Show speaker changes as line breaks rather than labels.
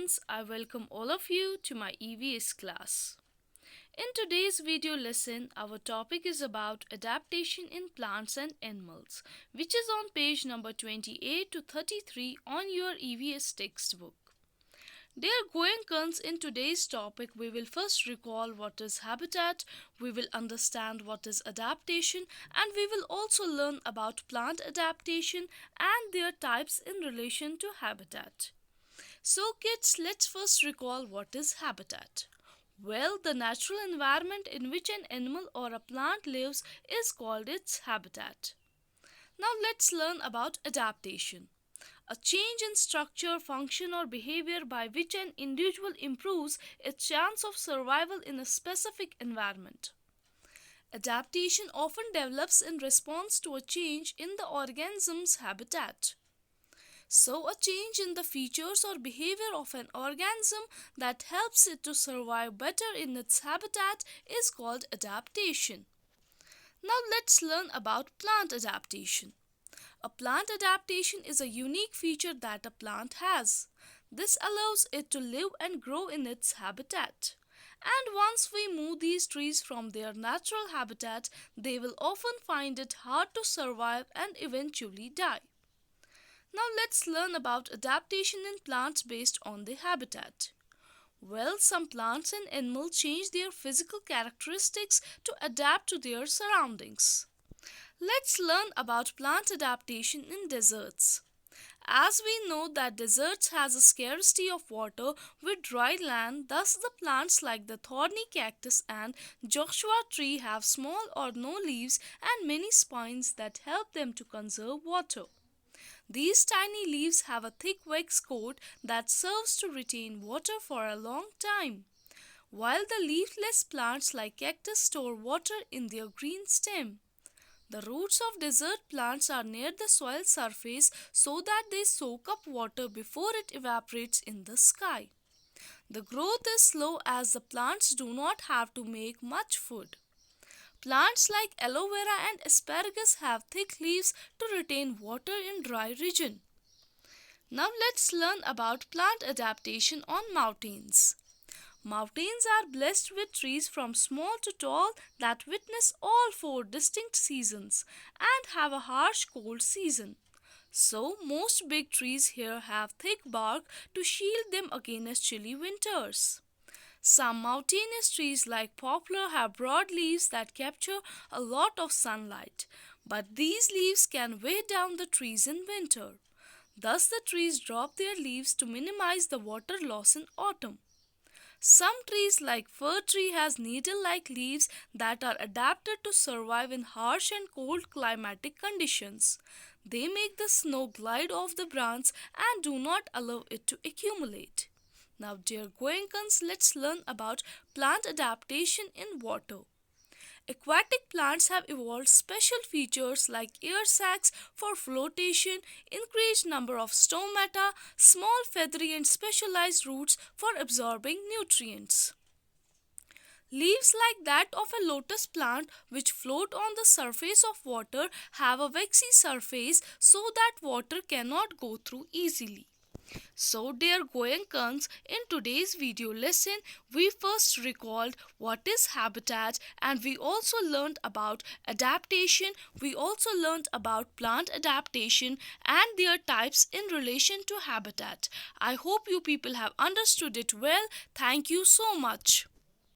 Goenkans, I welcome all of you to my EVS class. In today's video lesson, our topic is about adaptation in plants and animals, which is on page number 28 to 33 on your EVS textbook. Dear Goenkans, in today's topic, we will first recall what is habitat, we will understand what is adaptation, and we will also learn about plant adaptation and their types in relation to habitat. So kids, let's first recall what is habitat. Well, the natural environment in which an animal or a plant lives is called its habitat. Now let's learn about adaptation. A change in structure, function or behavior by which an individual improves its chance of survival in a specific environment. Adaptation often develops in response to a change in the organism's habitat. So, a change in the features or behavior of an organism that helps it to survive better in its habitat is called adaptation. Now let's learn about plant adaptation. A plant adaptation is a unique feature that a plant has. This allows it to live and grow in its habitat. And once we move these trees from their natural habitat, they will often find it hard to survive and eventually die. Now let's learn about adaptation in plants based on the habitat. Well, some plants and animals change their physical characteristics to adapt to their surroundings. Let's learn about plant adaptation in deserts. As we know that deserts has a scarcity of water with dry land, thus the plants like the thorny cactus and Joshua tree have small or no leaves and many spines that help them to conserve water. These tiny leaves have a thick wax coat that serves to retain water for a long time, while the leafless plants like cactus store water in their green stem. The roots of desert plants are near the soil surface so that they soak up water before it evaporates in the sky. The growth is slow as the plants do not have to make much food. Plants like aloe vera and asparagus have thick leaves to retain water in dry region. Now let's learn about plant adaptation on mountains. Mountains are blessed with trees from small to tall that witness all four distinct seasons and have a harsh cold season. So most big trees here have thick bark to shield them against chilly winters. Some mountainous trees like poplar have broad leaves that capture a lot of sunlight, but these leaves can weigh down the trees in winter. Thus the trees drop their leaves to minimize the water loss in autumn. Some trees like fir tree has needle-like leaves that are adapted to survive in harsh and cold climatic conditions. They make the snow glide off the branch and do not allow it to accumulate. Now dear Goenkans, let's learn about plant adaptation in water. Aquatic plants have evolved special features like air sacs for flotation, increased number of stomata, small feathery and specialized roots for absorbing nutrients. Leaves like that of a lotus plant which float on the surface of water have a waxy surface so that water cannot go through easily. So dear Goenkans, in today's video lesson, we first recalled what is habitat and we also learned about adaptation. We also learned about plant adaptation and their types in relation to habitat. I hope you people have understood it well. Thank you so much.